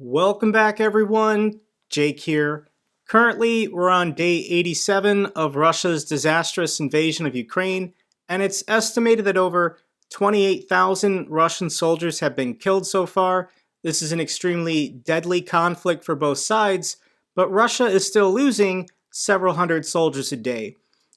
Welcome back, everyone. Jake here. Currently, we're on day 87 of Russia's disastrous invasion of Ukraine, and it's estimated that over 28,000 Russian soldiers have been killed so far. This is an extremely deadly conflict for both sides, but Russia is still losing several hundred soldiers a day.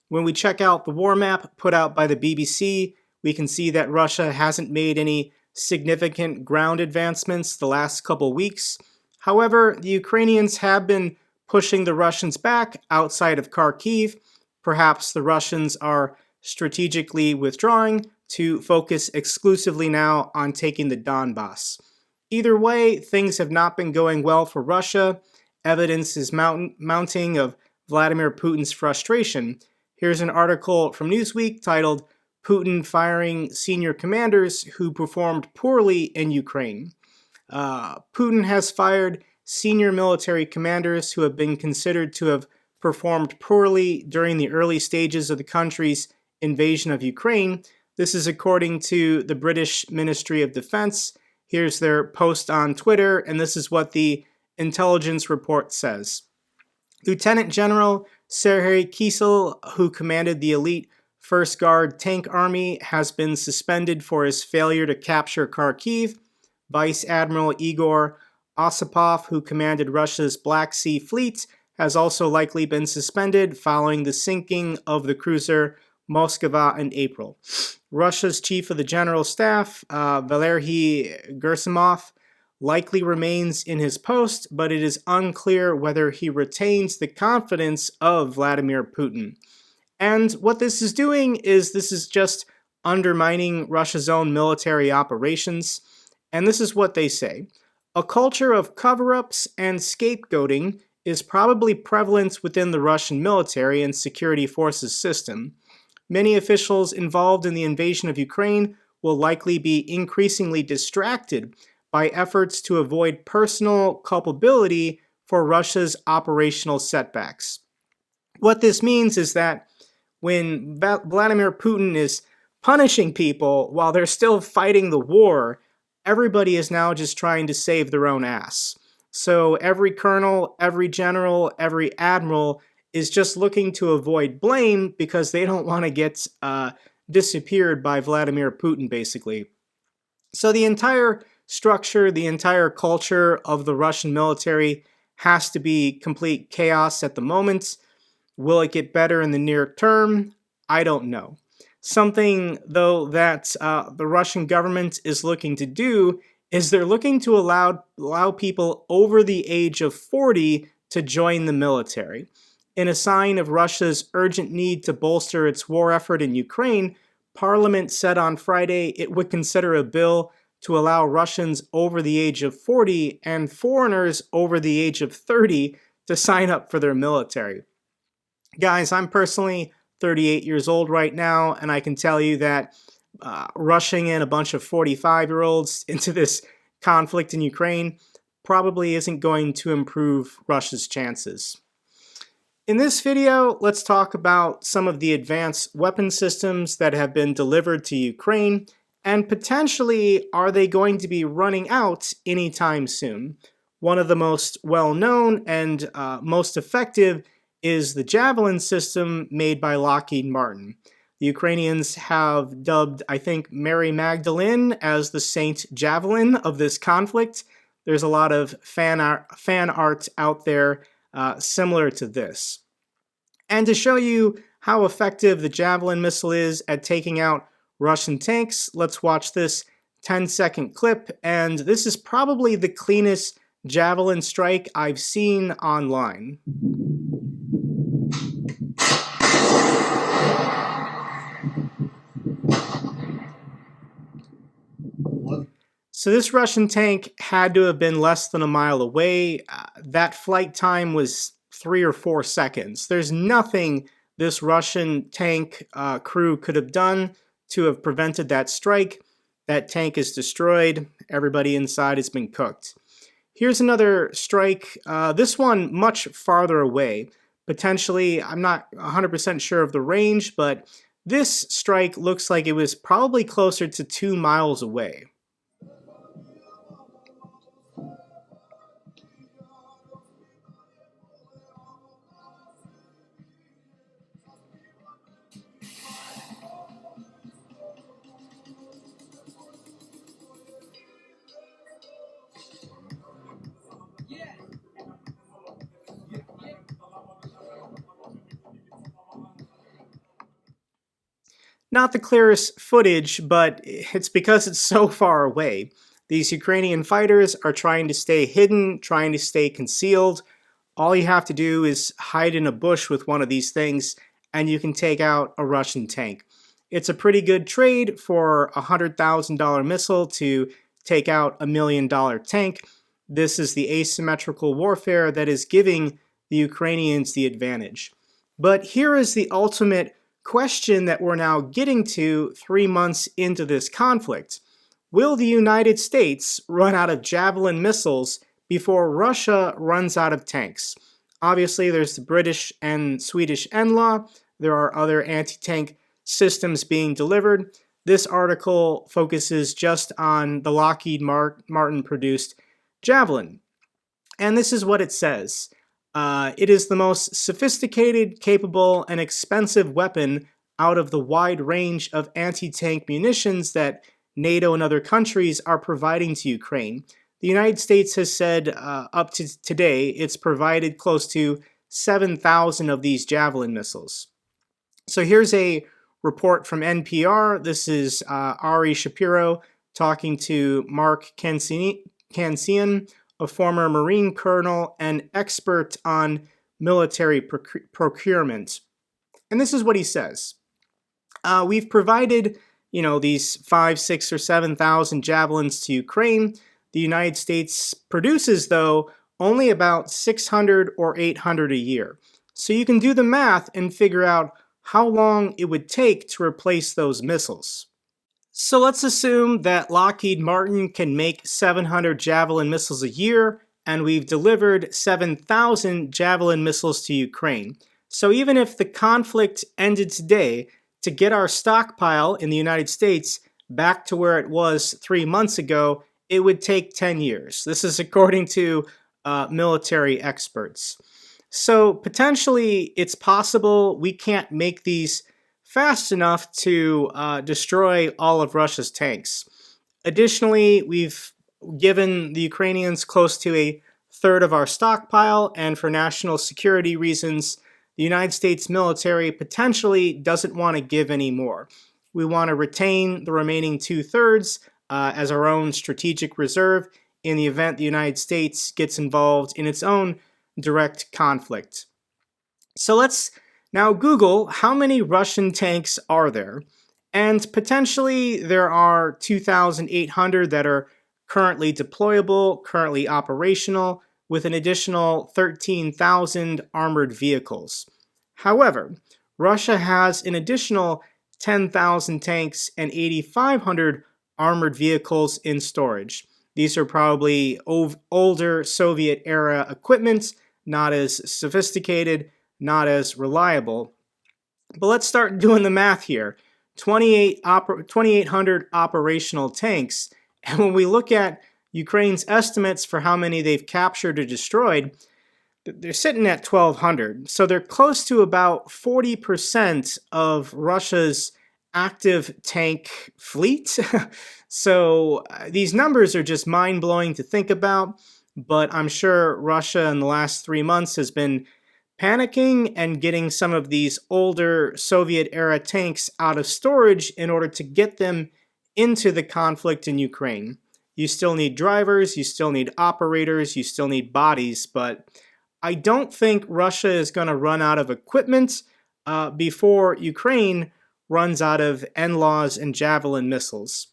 When we check out the war map put out by the BBC, we can see that Russia hasn't made any significant ground advancements the last couple weeks. However, the Ukrainians have been pushing the Russians back outside of Kharkiv. Perhaps the Russians are strategically withdrawing to focus exclusively now on taking the Donbass. Either way, things have not been going well for Russia. Evidence is mounting of Vladimir Putin's frustration. Here's an article from Newsweek titled Putin firing senior commanders who performed poorly in Ukraine. Putin has fired senior military commanders who have been considered to have performed poorly during the early stages of the country's invasion of Ukraine. This is according to the British Ministry of Defense. Here's their post on Twitter, and this is what the intelligence report says. Lieutenant General Serhiy Kisel, who commanded the elite First Guard Tank Army, has been suspended for his failure to capture Kharkiv. Vice Admiral Igor Osipov, who commanded Russia's Black Sea Fleet, has also likely been suspended following the sinking of the cruiser Moskva in April. Russia's Chief of the General Staff, Valery Gerasimov, likely remains in his post, but it is unclear whether he retains the confidence of Vladimir Putin. And what this is doing is this is just undermining Russia's own military operations. And this is what they say. A culture of cover-ups and scapegoating is probably prevalent within the Russian military and security forces system. Many officials involved in the invasion of Ukraine will likely be increasingly distracted by efforts to avoid personal culpability for Russia's operational setbacks. What this means is that when Vladimir Putin is punishing people while they're still fighting the war, everybody is now just trying to save their own ass. So every colonel, every general, every admiral is just looking to avoid blame because they don't want to get disappeared by Vladimir Putin, basically. So the entire structure, the entire culture of the Russian military has to be complete chaos at the moment. Will it get better in the near term? I don't know. Something, though, that the Russian government is looking to do is they're looking to allow people over the age of 40 to join the military. In a sign of Russia's urgent need to bolster its war effort in Ukraine, Parliament said on Friday it would consider a bill to allow Russians over the age of 40 and foreigners over the age of 30 to sign up for their military. Guys, I'm personally 38 years old right now, and I can tell you that rushing in a bunch of 45-year-olds into this conflict in Ukraine probably isn't going to improve Russia's chances. In this video, let's talk about some of the advanced weapon systems that have been delivered to Ukraine, and potentially, are they going to be running out anytime soon? One of the most well-known and most effective is the Javelin system made by Lockheed Martin. The Ukrainians have dubbed, I think, Mary Magdalene as the Saint Javelin of this conflict. There's a lot of fan art out there similar to this. And to show you how effective the Javelin missile is at taking out Russian tanks, let's watch this 10-second clip. And this is probably the cleanest Javelin strike I've seen online. So this Russian tank had to have been less than a mile away. That flight time was 3 or 4 seconds. There's nothing this Russian tank crew could have done to have prevented that strike. That tank is destroyed. Everybody inside has been cooked. Here's another strike, this one much farther away. Potentially, I'm not 100% sure of the range, but this strike looks like it was probably closer to 2 miles away. Not the clearest footage, but it's because it's so far away. These Ukrainian fighters are trying to stay hidden, trying to stay concealed. All you have to do is hide in a bush with one of these things, and you can take out a Russian tank. It's a pretty good trade for a $100,000 missile to take out a $1 million tank. This is the asymmetrical warfare that is giving the Ukrainians the advantage. But here is the ultimate question that we're now getting to 3 months into this conflict. Will the United States run out of Javelin missiles before Russia runs out of tanks? Obviously, there's the British and Swedish NLAW. There are other anti-tank systems being delivered. This article focuses just on the Lockheed Martin-produced Javelin. And this is what it says. It is the most sophisticated, capable, and expensive weapon out of the wide range of anti-tank munitions that NATO and other countries are providing to Ukraine. The United States has said up to today it's provided close to 7,000 of these Javelin missiles. So here's a report from NPR. This is Ari Shapiro talking to Mark Kansian, a former Marine colonel and expert on military procurement. And this is what he says. We've provided, these 5, 6, or 7,000 Javelins to Ukraine. The United States produces, though, only about 600 or 800 a year. So you can do the math and figure out how long it would take to replace those missiles. So let's assume that Lockheed Martin can make 700 Javelin missiles a year, and we've delivered 7,000 Javelin missiles to Ukraine. So even if the conflict ended today, to get our stockpile in the United States back to where it was 3 months ago, it would take 10 years. This is according to military experts. So potentially it's possible we can't make these fast enough to destroy all of Russia's tanks. Additionally, we've given the Ukrainians close to a third of our stockpile, and for national security reasons, the United States military potentially doesn't want to give any more. We want to retain the remaining 2/3 as our own strategic reserve in the event the United States gets involved in its own direct conflict. So let's now Google how many Russian tanks are there, and potentially there are 2,800 that are currently deployable, currently operational, with an additional 13,000 armored vehicles. However, Russia has an additional 10,000 tanks and 8,500 armored vehicles in storage. These are probably older Soviet-era equipment, not as sophisticated, not as reliable. But let's start doing the math here. 2,800 operational tanks, and when we look at Ukraine's estimates for how many they've captured or destroyed, they're sitting at 1,200. So they're close to about 40% of Russia's active tank fleet. So these numbers are just mind-blowing to think about, but I'm sure Russia in the last 3 months has been panicking and getting some of these older Soviet-era tanks out of storage in order to get them into the conflict in Ukraine. You still need drivers, you still need operators, you still need bodies, but I don't think Russia is going to run out of equipment before Ukraine runs out of NLAWs and Javelin missiles.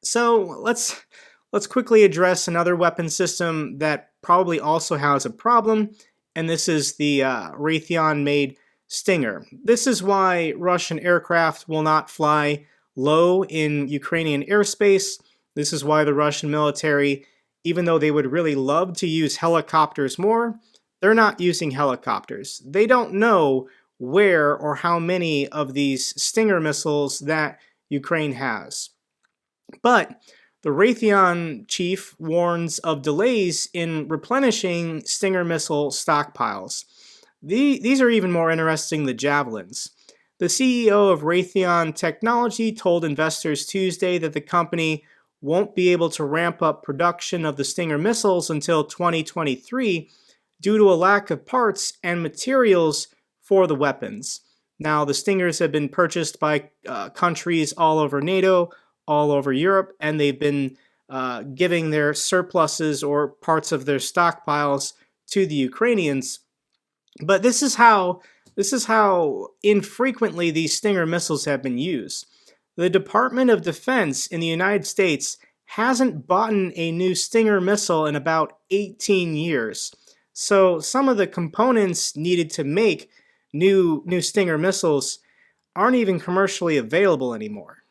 So let's quickly address another weapon system that probably also has a problem, and this is the Raytheon-made Stinger. This is why Russian aircraft will not fly low in Ukrainian airspace. This is why the Russian military, even though they would really love to use helicopters more, they're not using helicopters. They don't know where or how many of these Stinger missiles that Ukraine has. But the Raytheon chief warns of delays in replenishing Stinger missile stockpiles. These are even more interesting than Javelins. The CEO of Raytheon Technology told investors Tuesday that the company won't be able to ramp up production of the Stinger missiles until 2023 due to a lack of parts and materials for the weapons. Now, the Stingers have been purchased by countries all over NATO, all over Europe, and they've been giving their surpluses or parts of their stockpiles to the Ukrainians. But this is how infrequently these Stinger missiles have been used. The Department of Defense in the United States hasn't bought a new Stinger missile in about 18 years. So some of the components needed to make new Stinger missiles aren't even commercially available anymore.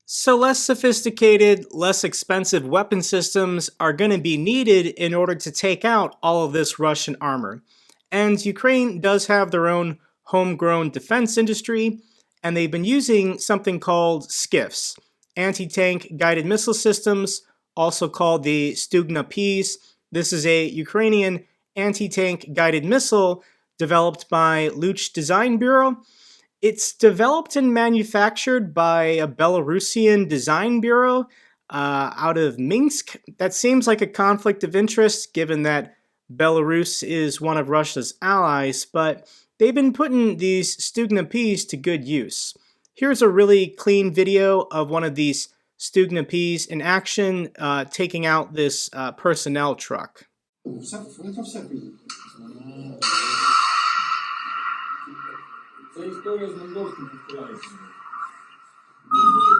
So less sophisticated, less expensive weapon systems are going to be needed in order to take out all of this Russian armor. And Ukraine does have their own homegrown defense industry, and they've been using something called SCIFs, anti-tank guided missile systems, also called the Stugna Ps. This is a Ukrainian anti-tank guided missile developed by Luch Design Bureau. It's developed and manufactured by a Belarusian design bureau out of Minsk. That seems like a conflict of interest given that Belarus is one of Russia's allies, but they've been putting these Stugna Ps to good use. Here's a really clean video of one of these Stugna Ps in action taking out this personnel truck. Це історія з Мондовським відкривається.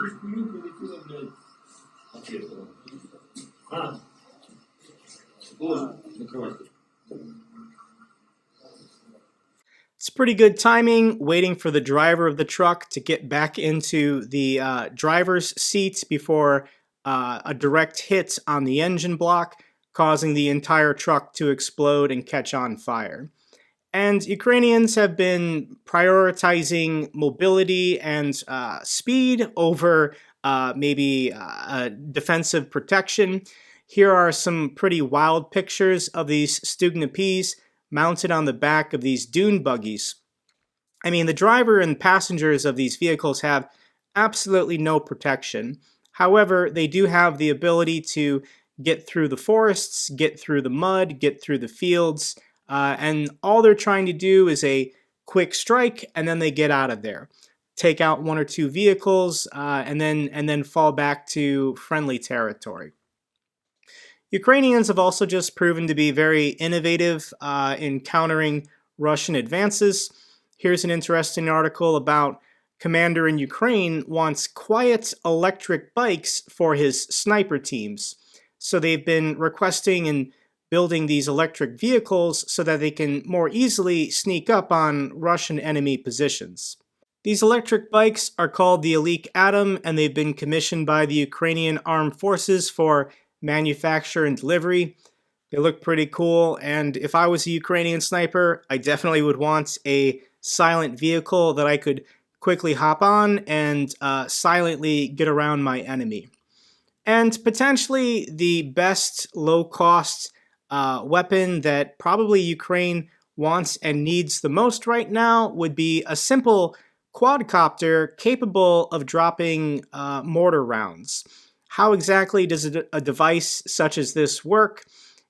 Пішкую полетіла, блядь, ответила. Боже, закривайте. It's pretty good timing, waiting for the driver of the truck to get back into the driver's seat before a direct hit on the engine block, causing the entire truck to explode and catch on fire. And Ukrainians have been prioritizing mobility and speed over maybe defensive protection. Here are some pretty wild pictures of these Stugna Ps mounted on the back of these dune buggies. I mean, the driver and passengers of these vehicles have absolutely no protection. However, they do have the ability to get through the forests, get through the mud, get through the fields, and all they're trying to do is a quick strike, and then they get out of there, take out one or two vehicles, and then fall back to friendly territory. Ukrainians have also just proven to be very innovative in countering Russian advances. Here's an interesting article about commander in Ukraine wants quiet electric bikes for his sniper teams. So they've been requesting and building these electric vehicles so that they can more easily sneak up on Russian enemy positions. These electric bikes are called the Elite Atom, and they've been commissioned by the Ukrainian Armed Forces for manufacture and delivery. They look pretty cool, and if I was a Ukrainian sniper, I definitely would want a silent vehicle that I could quickly hop on and silently get around my enemy. And potentially the best low-cost weapon that probably Ukraine wants and needs the most right now would be a simple quadcopter capable of dropping mortar rounds. How exactly does a device such as this work?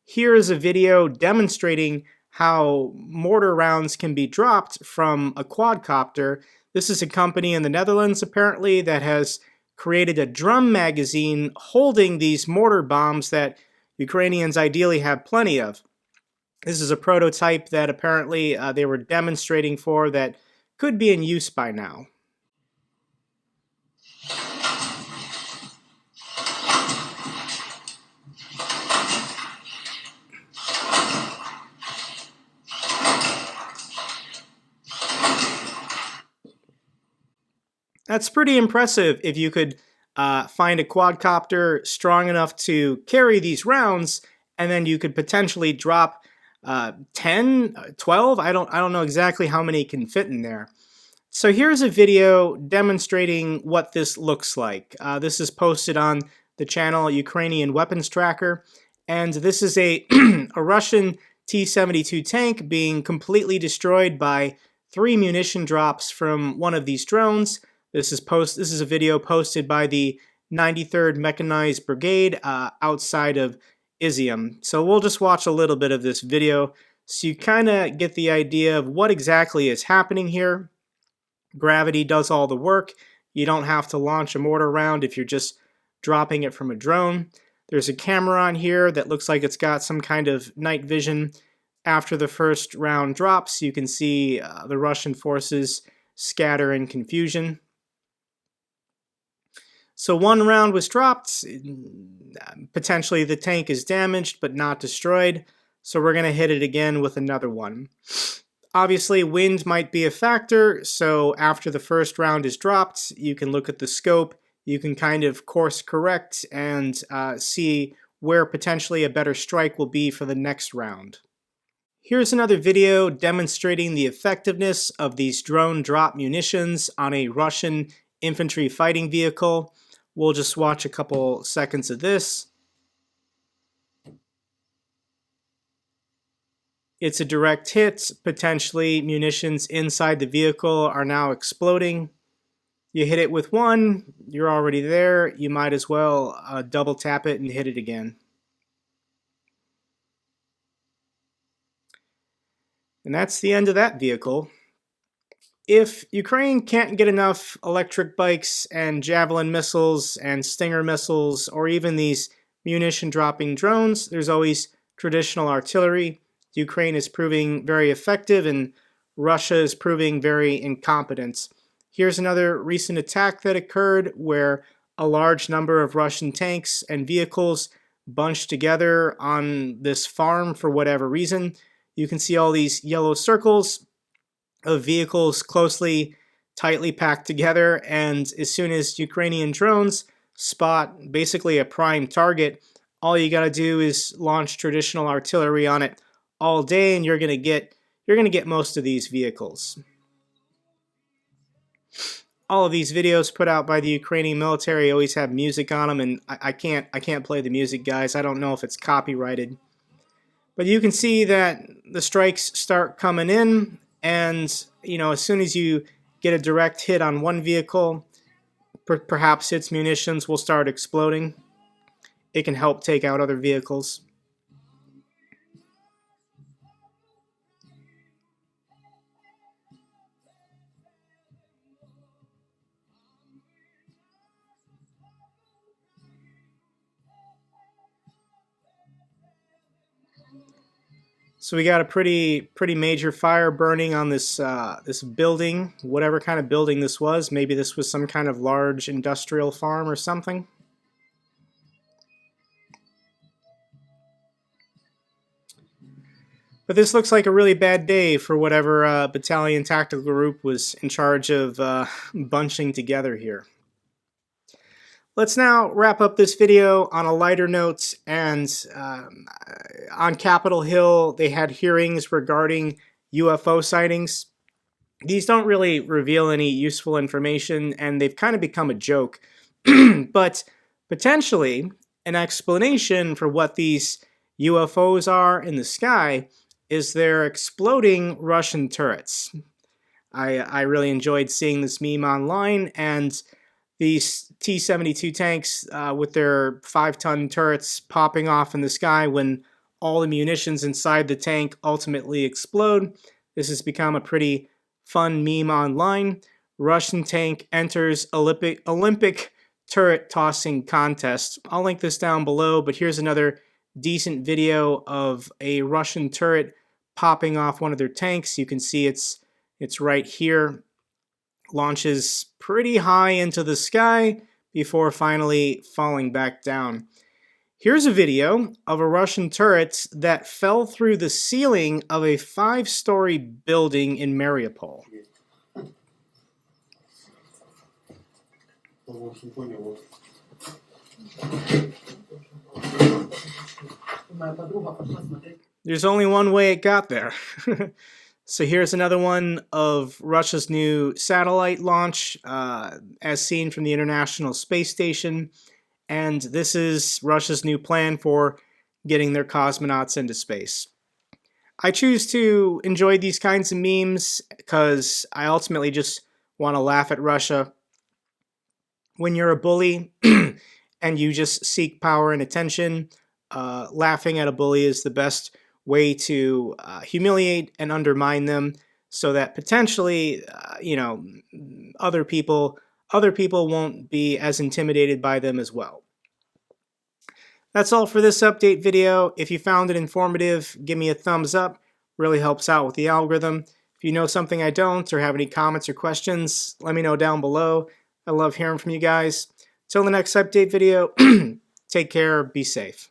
Here is a video demonstrating how mortar rounds can be dropped from a quadcopter. This is a company in the Netherlands, apparently, that has created a drum magazine holding these mortar bombs that Ukrainians ideally have plenty of. This is a prototype that apparently they were demonstrating for that could be in use by now. That's pretty impressive if you could find a quadcopter strong enough to carry these rounds, and then you could potentially drop 10, 12, I don't know exactly how many can fit in there. So here's a video demonstrating what this looks like. This is posted on the channel Ukrainian Weapons Tracker, and this is a Russian T-72 tank being completely destroyed by 3 munition drops from one of these drones. This is a video posted by the 93rd Mechanized Brigade outside of Izium. So we'll just watch a little bit of this video so you kind of get the idea of what exactly is happening here. Gravity does all the work. You don't have to launch a mortar round if you're just dropping it from a drone. There's a camera on here that looks like it's got some kind of night vision. After the first round drops, you can see the Russian forces scatter in confusion. So one round was dropped. Potentially the tank is damaged but not destroyed. So we're going to hit it again with another one. Obviously, wind might be a factor, so after the first round is dropped, you can look at the scope. You can kind of course correct and see where potentially a better strike will be for the next round. Here's another video demonstrating the effectiveness of these drone drop munitions on a Russian infantry fighting vehicle. We'll just watch a couple seconds of this. It's a direct hit. Potentially munitions inside the vehicle are now exploding. You hit it with one, you're already there. You might as well double tap it and hit it again. And that's the end of that vehicle. If Ukraine can't get enough electric bikes and Javelin missiles and Stinger missiles, or even these munition dropping drones, there's always traditional artillery. Ukraine is proving very effective and Russia is proving very incompetent. Here's another recent attack that occurred where a large number of Russian tanks and vehicles bunched together on this farm for whatever reason. You can see all these yellow circles of vehicles tightly packed together, and as soon as Ukrainian drones spot basically a prime target, all you got to do is launch traditional artillery on it all day and you're going to get most of these vehicles. All of these videos put out by the Ukrainian military always have music on them, and I can't play the music, guys. I don't know if it's copyrighted. But you can see that the strikes start coming in, and as soon as you get a direct hit on one vehicle, perhaps its munitions will start exploding. It can help take out other vehicles. So we got a pretty major fire burning on this this building, whatever kind of building this was. Maybe this was some kind of large industrial farm or something. But this looks like a really bad day for whatever battalion tactical group was in charge of bunching together here. Let's now wrap up this video on a lighter note, and on Capitol Hill they had hearings regarding UFO sightings. These don't really reveal any useful information and they've kind of become a joke, but potentially an explanation for what these UFOs are in the sky is they're exploding Russian turrets. I really enjoyed seeing this meme online, and these T-72 tanks with their 5-ton turrets popping off in the sky when all the munitions inside the tank ultimately explode. This has become a pretty fun meme online. Russian tank enters Olympic turret tossing contest. I'll link this down below, but here's another decent video of a Russian turret popping off one of their tanks. You can see it's right here. Launches pretty high into the sky before finally falling back down. Here's a video of a Russian turret that fell through the ceiling of a 5-story building in Mariupol. There's only one way it got there. So here's another one of Russia's new satellite launch, as seen from the International Space Station. And this is Russia's new plan for getting their cosmonauts into space. I choose to enjoy these kinds of memes because I ultimately just want to laugh at Russia. When you're a bully and you just seek power and attention, laughing at a bully is the best way to humiliate and undermine them. so that potentially, other people won't be as intimidated by them as well. That's all for this update video. If you found it informative, give me a thumbs up. Really helps out with the algorithm. If you know something I don't or have any comments or questions, let me know down below. I love hearing from you guys. Till the next update video, take care, be safe.